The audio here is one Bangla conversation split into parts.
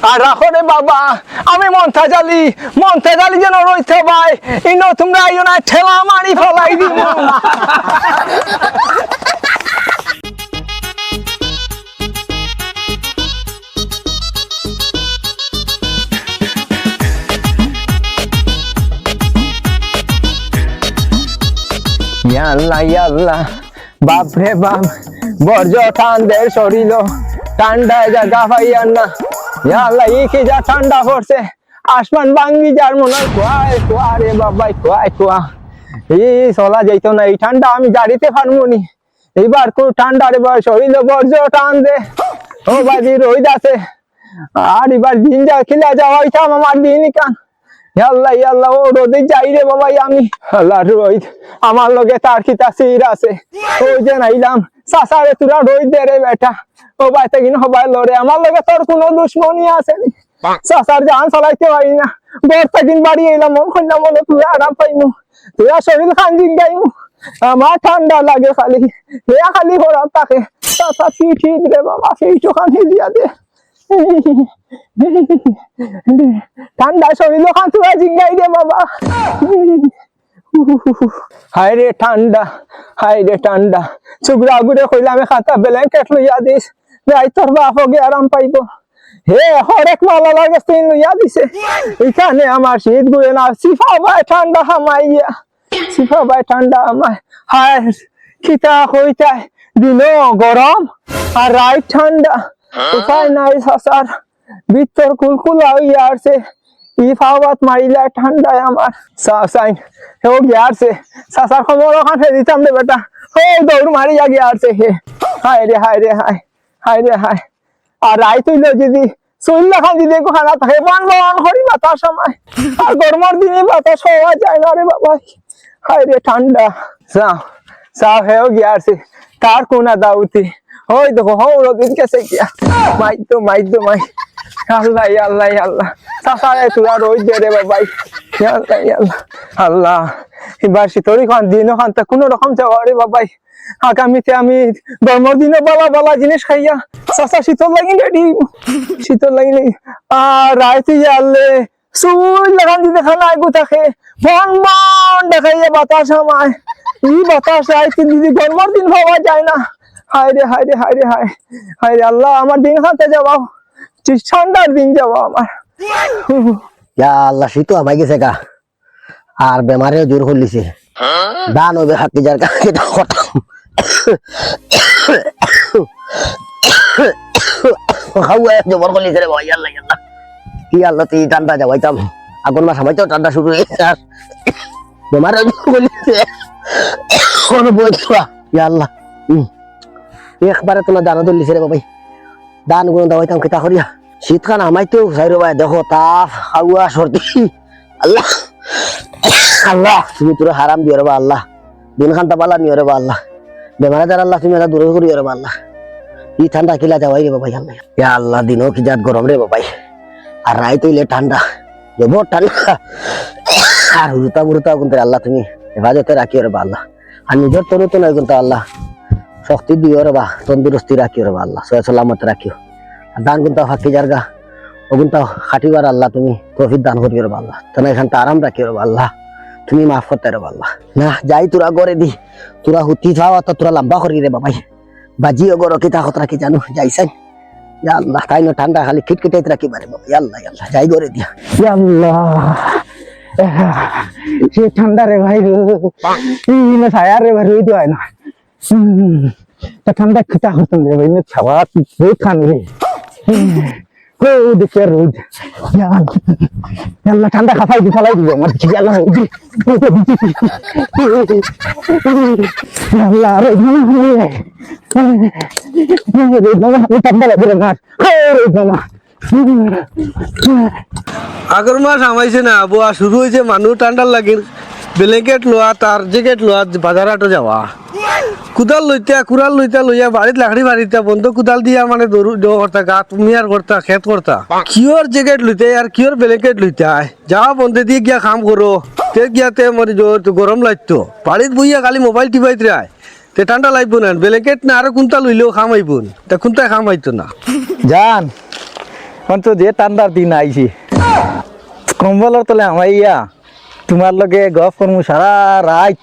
আর রাখো রে বাবা আমি মন্থা জালি যেন রইতে ভাই ইনো তোমরা আইও না ঠেলা মারি ফলাই দিব ইয়াল্লাহ বাপরে বাপ বর্জ্য ঠান্ডার শরীর ঠান্ডায় জায়গা পাইয়ার না ইয়াল্লাহ ই কি যা ঠান্ডা পড়ছে আসমান ভাঙ্গি যার মনে হয় কুয়া রে বাবাই কুয়া এই চলা যাইতো না এই ঠান্ডা আমি জারিতে পারবো নি এইবার খুব ঠান্ডা রে শরীর বর্জ্য টান দে ও বাজি রোদ আছে আর এবার দিন যা খিলা যাওয়া হইতাম আমার দিন কান ইয়াল্লাহ ও রোদে যাই রে বাবাই আমি আল্লাহ রোদ আমার লগে তার খিতা সির আছে ওই যে নাইলাম সাসারে তুরা রোদ দে রে বেটা ও বাইতে কিন হবাই লড়ে আমার লগে তোর কোনো দুশ্মনী আছে নি সাসার জান চালাইতে পারি না বর্তা কিন বাড়ি এলাম মন কইলাম মনে তুই আরাম পাইমু তুই শরীর খান্দিন গাইমু আমার ঠান্ডা লাগে খালি খালি হরা তাকে সাসা কি ঠিক রে বাবা সেইটু খানি দিয়া দে ঠান্ডা শরীর খান তুই জিঙ্গাই রে বাবা হায় রে ঠান্ডা চুগরা গুড়ে কইলাম খাতা ব্ল্যাঙ্কেট লইয়া দিস যাই তোর বাপ গে আরাম পাইব হে হরেক মালা লাগে তুই লইয়া দিছে এখানে আমার শীত গুড়ে না সিফা ভাই ঠান্ডা হামাইয়া হায় খিতা কইতাই দিনো গরম আর রাত ঠান্ডা উপায় নাই সাসার ভিতর কুলকুলা হইয়া আসছে ই ফাওয়াত মারিলা ঠান্ডায় আমার সাইন ও গিয়ারছে সাসার খবর ওখানে দিতাম রে বেটা ও দৌড় মারিয়া গিয়ারছে হে হায় রে আর রাই তুইল যদি চুল্লা খান যদি খানা থাকে বান করি বাতাস সময় আর গরমের দিনে বাতাস হওয়া যায় না রে বাবা হায় রে ঠান্ডা সাও হেও গিয়ারছে তার কোনা দাউতি ওই দেখো রোদিন কেসে গিয়া মাই আল্লাহ সাসারে তুরা রোদ দে রে বাবাই আল্লাহ এবার শীতরি খান দিন খান তা কোনো রকম যাওয়া রে বাবাই আগামীতে আমি গরমের দিনে বালা জিনিস খাইয়া সাসা শীতল লাগিলে আর রাইতে আল্লে সুই লাগান দিতে খানা আইগু থাকে মন দেখাইয়া বাতাস আমায় ই বাতাস রাইতে দিদি গরমের দিন ভাবা যায় না হায় রে আল্লাহ আমার দিন খাতে যাওয়া ঠান্ডার দিন যাওয়া আমার আল্লাহ শীত আমায় গেছে গা আর বেমারেও জোর করলিছে দান হবে হাতি যার কাছে জবর করলিছে রে ভাই আল্লাহ কি আল্লাহ তুই ঠান্ডা যাওয়াইতাম আগুন মাস আমায় তো ঠান্ডা শুরু হয়েছে আর বেমারেও জোর করলিছে আল্লাহ একবারে তোমার দানা ধরলিছে রে বাবাই দান গুণ দাওয়াইতাম কিতা করিয়া শীতকাল আমায় তো সাইরো ভাই দেখো তাপ খাওয়া সর্দি আল্লাহ তুমি তোর হারাম দিও রে আল্লাহ দিন খান্তা পালা নিও রে আল্লাহ বেমারে যার আল্লাহ তুমি এটা দূরে করিও রে আল্লাহ ই ঠান্ডা কিলা যাওয়াই রে বাবাই আল্লাহ ইয়া আল্লাহ দিনও কি জাত গরম রে বাবাই আর রাই তৈলে ঠান্ডা জবর ঠান্ডা আর হুরুতা কিন্তু আল্লাহ তুমি হেফাজতে রাখিও রে আল্লাহ আর নিজের তরু তো নয় কিন্তু আল্লাহ শক্তি দিও রে বা তন্দুরস্তি রাখিও রে আল্লাহ সালামত রাখিও আর দান কিন্তু ফাঁকি জারগা ও কিন্তু খাটিবার আল্লাহ তুমি তৌফিক দান করিও রে আল্লাহ তোরা এখানটা আরাম রাখিও রে আল্লাহ তুমি মাফ করতে রে আল্লাহ না যাই তোরা গড়ে দি তোরা হুতি যাওয়া তো তোরা লম্বা করি রে বাবাই বাজিও গড় কিতা কথা রাখি জানো যাইছেন ইয়া আল্লাহ তাই না ঠান্ডা খালি খিটখিটাইতে রাখি বারে বাবা আল্লাহ যাই গড়ে দিয়া ইয়া আল্লাহ সে ঠান্ডা রে ভাই না ছায়া রে ভাই রইতে হয় না ঠান্ডা খিতা হতাম রে ভাই ছাওয়া বহুত খান রে ও দেখে রোদ আল্লাহ ঠান্ডা খাফাই দি ফলাই দিব আমার কি আল্লাহ আল্লাহ রোদ না ঠান্ডা লাগে না রোদ না আগর মাস আমাইছে না আবহাওয়া শুরু হয়েছে মানুষ ঠান্ডার লাগে ব্ল্যাঙ্কেট লোয়া তার জ্যাকেট লোয়া বাজার হাটে যাওয়া কুদাল লইতা লইয়া বাড়িত লাকড়ি বাড়িতে বন্ধ কুদাল দিয়া মানে করতা গাত মিয়ার করতা খেত করতা কিয়র জ্যাকেট লইতে আর কিয়র ব্ল্যাঙ্কেট লইতে যাওয়া বন্ধে দিয়ে গিয়া কাম করো তে গিয়াতে মরে গরম লাগতো বাড়িত বইয়া খালি মোবাইল টিপাইতে রায় তে ঠান্ডা লাগবো না ব্ল্যাঙ্কেট না আরো কোনটা লইলেও খাম আইব তা কোনটা খাম আইতো না জান অন্ত যে ঠান্ডার দিন আইছি কম্বলের তলে আমাইয়া তোমার লগে গপ করমু সারা রাত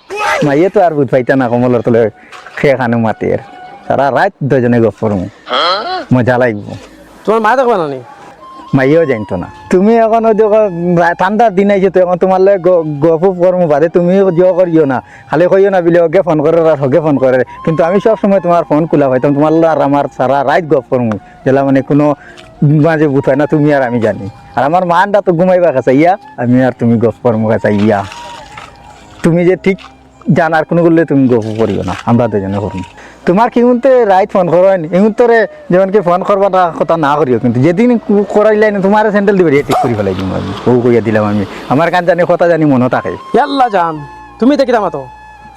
মাইয়ে তো আর বুঝ পাইতা না কম্বলের তলে খেয়ে খানো মাতের সারা রাত দুজনে গপ করমু মজা লাগব তোমার মা দেখবা না নি মাইয়েও জানতো না তুমি এখন ওই যে ঠান্ডার দিন আইছে তো এখন তোমার লাগে গপ করমু বাদে তুমি জিও করিও না খালি কইও না বিলে ওকে ফোন করে আর হকে ফোন করে কিন্তু আমি সব সময় তোমার ফোন খোলা পাইতাম তোমার আর আমার সারা রাত গপ করমু যেলা মানে কোনো মাঝে বুঝ হয় না তুমি আর আমি জানি আর আমার মানটা তো ঘুমাইবা কাছে ইয়া আমি আর তুমি গপ করমু কাছে ইয়া তুমি যে ঠিক জানার কোনো করলে তুমি গপ করিও না আমরা দুজনে করুন তোমার কি হুনতে রাইট ফোন করেন এমন তোরে যেমন কি ফোন করবার কথা না করিও কিন্তু যেদিন করাইলাই না তোমার স্যান্ডেল দিবে ঠিক করে ফেলাই দিম আমি বউ কইয়া দিলাম আমি আমার কান জানি কথা জানি মনে থাকে ইয়াল্লা জান তুমি দেখি দামা তো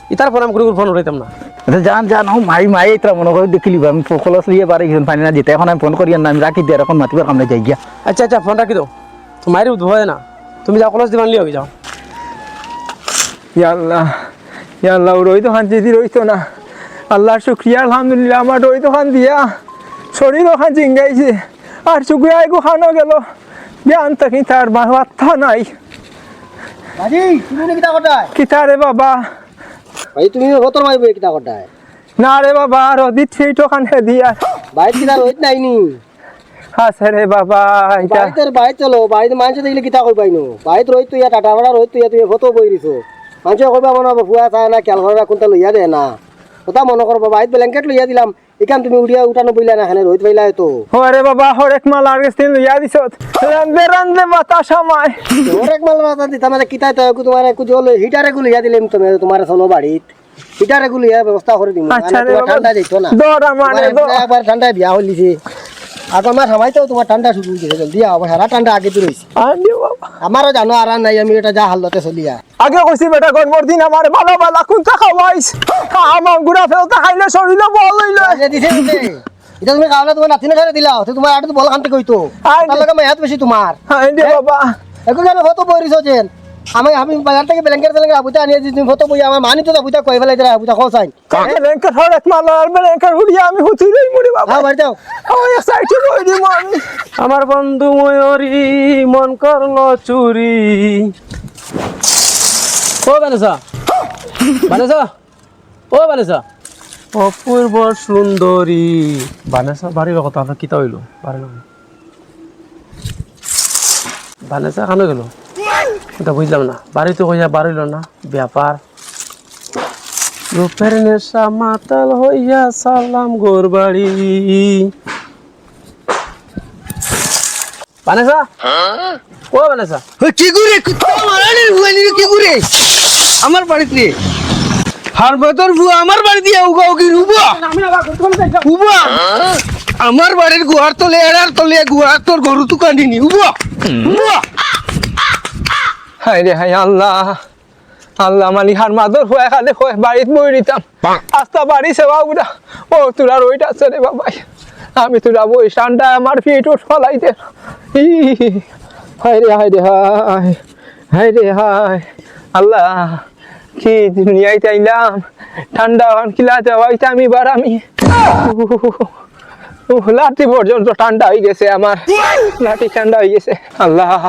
ইতার ফোন আমি ফোন উঠাইতাম না আচ্ছা জান জান ও মাই ইতরা মনে করে দেখিলি আমি কলস লিয়ে বাড়ি গেলাম পানি না যেতে এখন আমি ফোন করি না আমি রাখি দিয়ে এখন মাতিবার কামড়ে যাই গিয়া আচ্ছা আচ্ছা ফোন রাখি দাও তোমার হয় না তুমি যাও কলেজ দিবান লিয়ে যাও আল্লাহ আল্লাহ রই তো খান যদি রইতো না আল্লাহর শুক্রিয়া আলহামদুলিল্লাহ আমার রই তো খান দিয়া শরীর ওখান চিঙ্গাইছে আর শুক্রিয়া এগো খানো গেল জ্ঞান থাকি তার মাথা নাই বাজি তুমি কিতা কটায় কিতা রে বাবা ভাই তুমি কত মাইব কিতা কটায় না রে বাবা রদিত ফিট ওখানে দিয়া বাইর কিতা রইত নাইনি আছে রে বাবা এটা বাইতের বাইত চলো বাইত মানুষ দেখলে কিতা কই পাইনো বাইত রইত তুই টাটা ভাড়া রইত তুই তুমি কত বই দিছো মানুষ কইবা মনে হবে ফুয়া চায় না খেয়াল করবা কোনটা লইয়া দে না কথা মনে করবা বাইত ব্ল্যাঙ্কেট লইয়া দিলাম এখান তুমি উড়িয়া উঠানো বইলা না এখানে রইত পাইলা তো ওরে বাবা হরেক মাল আর গেছিন লইয়া দিছত রান্দে রান্দে বাতাস আমায় হরেক মাল বাতা দিতা মানে কিতা তো তোমার কুজল হিটারে গুলো লইয়া দিলাম তুমি তোমার চলো বাড়িত হিটারে গুলো লইয়া ব্যবস্থা করে দিম আচ্ছা রে বাবা ঠান্ডা যাইতো না দরা মানে একবার ঠান্ডা বিয়া হইলিছে আগর মাস সময়তো তোমার ঠান্ডা শুরু হয়েছে জলদি আবার সারা ঠান্ডা আগে তো রয়েছে আনি বাবা আমারও জানো আর নাই আমি এটা যা হালতে চলিয়া আগে কইছি বেটা গরমর দিন আমার ভালো ভালো কোনটা খাওয়াইস আমার গুড়া ফেলতে খাইলে শরীরে বল হইলে দিছে দিছে এটা তুমি খাওয়া তোমার নাতিনে ছেড়ে দিলা তোমার আটু বল খানতে কইতো তার লাগে মায়াত বেশি তোমার হাই রে বাবা এখন আমি কত বইরিছো যেন আমি বাজার থেকে ব্ল্যাঙ্কেট তেলেঙ্কেট আবুতা আনিয়ে দিছি তুমি কত বই আমার মানি তো আবুতা কই ফেলাই দিলা আবুতা খোসাই কাকে লেঙ্কার হরেক মাল আর লেঙ্কার হুড়িয়া আমি হুতুই দেই মরে বাবা হ্যাঁ বাড়ি যাও ওই সাইডে বই দিম আমি আমার বন্ধু ময়ূরী মন করলো চুরি ও বানেসা বানেসা ও বানেসা অপূর্ব সুন্দরী বানেসা বাড়ির কথা আপনার কিতা হইল বানেসা খানো গেল এটা বুঝলাম না বাড়িতে কইয়া বাড়িল না ব্যাপার রূপের নেশা মাতাল হইয়া সালাম গোর বাড়ি বানেসা ও বানেসা কি করে কুত্তা মারানি হুয়ানি কি করে আমার বাড়িতে হারবতর বুয়া আমার বাড়ি দিয়ে উগাও কি উবা উবা আমার বাড়ির গুহার তলে এরার তলে গুহার তোর গরু তুকা নিনি উবা উবা হাই রে হাই আল্লাহ আল্লাহ মানি হার মাদর হয়ে খালে হয়ে বাড়িতে বই দিতাম আস্তা বাড়ি সেবা উড়া ও তোরা রইটা আছে রে বাবা আমি তোরা বই ঠান্ডা আমার ফিট উঠ ফলাই দে হাই রে হাই রে হাই হাই রে হাই আল্লাহ কি দুনিয়ায় চাইলাম ঠান্ডা কিলা যাওয়াইতে আমি বার আমি লাঠি পর্যন্ত ঠান্ডা হয়ে গেছে আমার লাঠি ঠান্ডা হয়ে গেছে আল্লাহ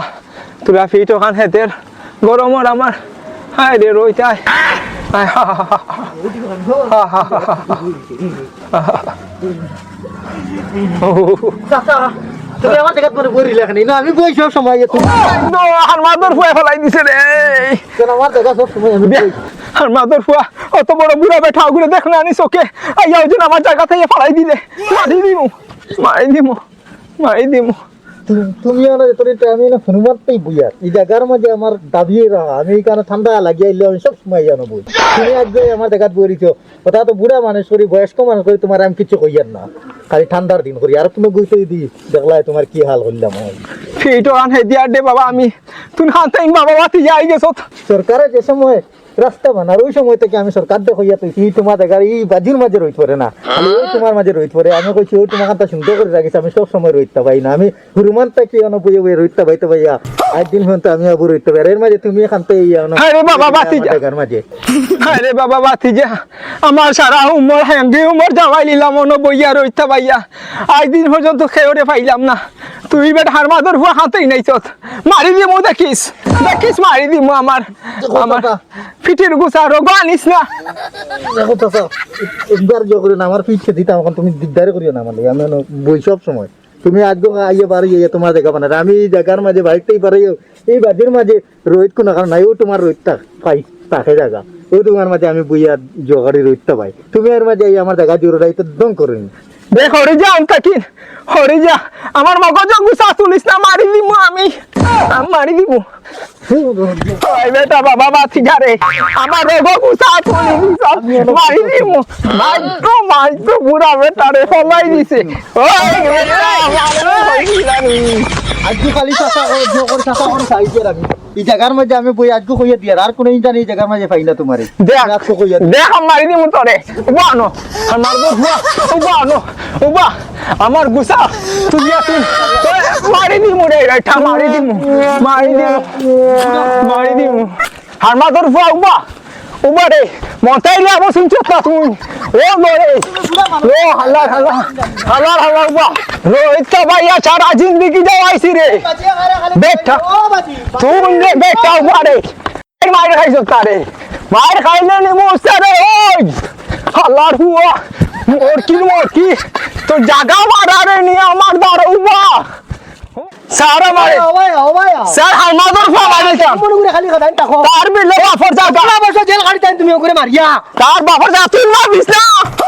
তোরা ফিট ওখান হেতের গরমর আমার হায় রে রইতাই তুমি আমার দেখাত মনে করিলে এখানে না আমি বই সব সময় আর মাদর ফুয়া ফেলাই দিছে রে আমার দেখা সব সময় আমি আর মাদর ফুয়া অত বড় বুড়া বেঠা ঘুরে দেখ না আনি চোখে আইয়া ওই আমার জায়গা থেকে ফেলাই দিলে মারি দিমু তুমি আমি না হনুমানটাই বুঝা এই জায়গার মাঝে আমার দাবি আমি এইখানে ঠান্ডা লাগিয়ে আমি সব সময় জানো বই তুমি আজকে আমার দেখাত বইছো কথা তো বুড়া মানুষ করি বয়স্ক মানুষ করি তোমার আমি কিছু কইয়ার না খালি ঠান্ডার দিন করি আর তুমি গুইতে দি দেখলাই তোমার কি হাল করলাম ফিটো আন হে দিয়া দে বাবা আমি তুই হাতে বাবা বাতি যাই গেছো সরকারের যে সময় রাস্তা বানার ওই সময় থেকে আমি সরকার দেখো তুই তোমার দেখার এই বাজির মাঝে রইতে পারে না আমি ওই তোমার মাঝে রইতে পারে আমি কইছি ওই তোমার কাছে সুন্দর করে রাখিস আমি সব সময় রইতে পাই না আমি হুরুমানটা কি বইয়ে বইয়ে রইতে পাইতে পাইয়া একদিন হয়তো আমি আবু রইতে পারি এর মাঝে তুমি এখান থেকে আরে বাবা বাতি দেখার মাঝে আরে বাবা বাতিজা আমার সারা উমর হ্যাঙ্গে উমর জামাই নিলাম মনো বইয়া রইতা ভাইয়া আজ দিন পর্যন্ত খেয়ে পাইলাম না তুই বেটা হার মাদর হুয়া হাতেই নাই চত মারি দিমু দেখিস দেখিস মারি দিমু আমার আমার ফিটির গুছা রোগ আনিস না দেখো চাচা একবার জো করে না আমার পিঠে দিতাম এখন তুমি দিকদারে করিও না মানে আমি বই সব সময় তুমি আজকে আইয়ে পারি তোমার দেখা মানে আমি এই জায়গার মাঝে বাইকটাই পারি এই বাজের মাঝে রোহিত কোনো কারণ নাই ও তোমার রোহিতটা পাই তাকে জায়গা ও তোমার মাঝে আমি বইয়া জোগাড়ি রোহিতটা পাই তুমি আর মাঝে এই আমার জায়গা জোরটাই তো দম করে নি দেখ হরে যা অন্তাকিন হরে যা আমার মগজ গুছা তুলিস না মারি দিমু আমি মারি দিমু ওই বেটা বাবা বাতিজা রে আমার রোগ গুছা তুলিস মারি দিমু মাইতো বুড়া বেটা রে ফলাই দিছে ওই বেটা আমার হইলানি আজকে খালি চাচা জো করে চাচা করে সাইজে রাখি এই জায়গার মাঝে আমি বই আজকে কইয়া দিয়া আর কোনো জানি এই জায়গার মাঝে পাই না তোমারে দেখ আজকে কইয়া দেখ মারি দিমু তোরে উবানো আমার উবানো উবা আমার গুছা তুলিয়া তুই মারি দিমু রে এটা মারি দিমু মারি দিমু হারমা তোর ফুয়া উবা উবা রে মতাইলে আবার শুনছো না তুই ও মরে ও হাল্লা হাল্লা হাল্লা হাল্লা উবা রোহিত ভাইয়া সারা জিন্দগি যাওয়াইছি রে বেটা তুই রে বেটা উবা রে মায়ের খাইছো তারে মায়ের খাইলে নি মুস্তা রে ওই হাল্লার হুয়া মোর কি তোর জাগা মারা রে নি আমার দ্বার উবা সারা মারে স্যার আমাদের ফালাইলে মনে করে খালি কথা টাকো তার বিলে বাফর জাগা বছর জেল গাড়ি টাইম তুমি করে মারিয়া তার বাফর জাগা তুই মারিস না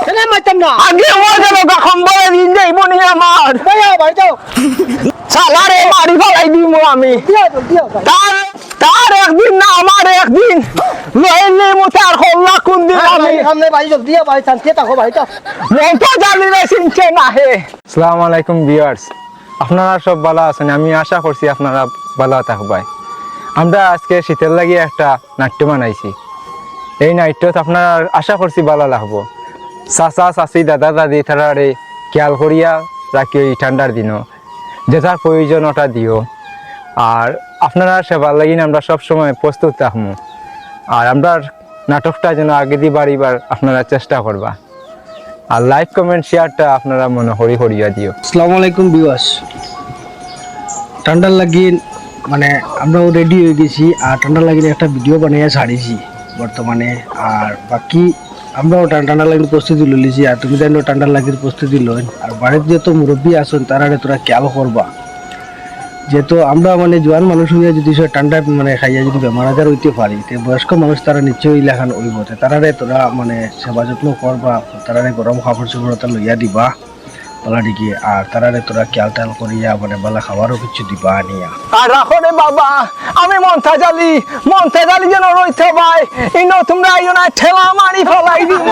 কেন মারতাম না আগে ও গেল গা খম্বরে দিন যাইব নি আমার ভাইয়া বাড়ি যাও শালা রে মারি ফলাই দিমু আমি দিও তার তার একদিন না আমার একদিন লইলে মু তার হল্লা কোন দিন আমি সামনে বাড়ি যাও দিয়া বাড়ি শান্তি থাকো বাড়ি যাও মন তো জানি রে চিনছে না হে আসসালামু আলাইকুম ভিউয়ার্স আপনারা সব ভালো আছেন আমি আশা করছি আপনারা ভালো থাকবেন আমরা আজকে শীতের লাগি একটা নাট্য বানাইছি এই নাট্যত আপনারা আশা করছি ভালো লাগবো চাচা চাচি দাদা দাদি তারারে খেয়াল করিয়া রাখি এই ঠান্ডার দিনও যেটার প্রয়োজন ওটা দিও আর আপনারা সেবার লাগি আমরা সব সময় প্রস্তুত থাকবো আর আমরা নাটকটা যেন আগে দিয়ে বাড়িবার আপনারা চেষ্টা করবা আর লাইক কমেন্ট শেয়ারটা আপনারা মনে হরিয়া দিও আসসালামু আলাইকুম ভিউয়ার্স ঠান্ডার লাগিয়ে মানে আমরাও রেডি হয়ে গেছি আর ঠান্ডার লাগিয়ে একটা ভিডিও বানিয়ে ছাড়িয়েছি বর্তমানে আর বাকি আমরাও ঠান্ডার লাগিয়ে প্রস্তুতি লইছি আর তুমি জানো ঠান্ডার লাগিয়ে প্রস্তুতি লই আর বাড়িতে যত মুরব্বী আসুন তারা তোরা খেয়াল করবা যেহেতু আমরা মানে জোয়ান মানুষ হইয়া যদি সে ঠান্ডা মানে খাইয়া যদি বেমার আজার হইতে পারি তে বয়স্ক মানুষ তারা নিশ্চয়ই লেখান হইব তারারে তোরা মানে সেবা যত্ন করবা তারারে গরম কাপড় চোপড় লইয়া দিবা বলা দিকে আর তারারে তোরা খেয়াল টেয়াল করিয়া মানে বালা খাবারও কিছু দিবা আনিয়া আর রাখো রে বাবা আমি মন্থা জালি যেন রইতে ভাই ইনো তোমরা আইও না ঠেলা মারি ফলাই দিব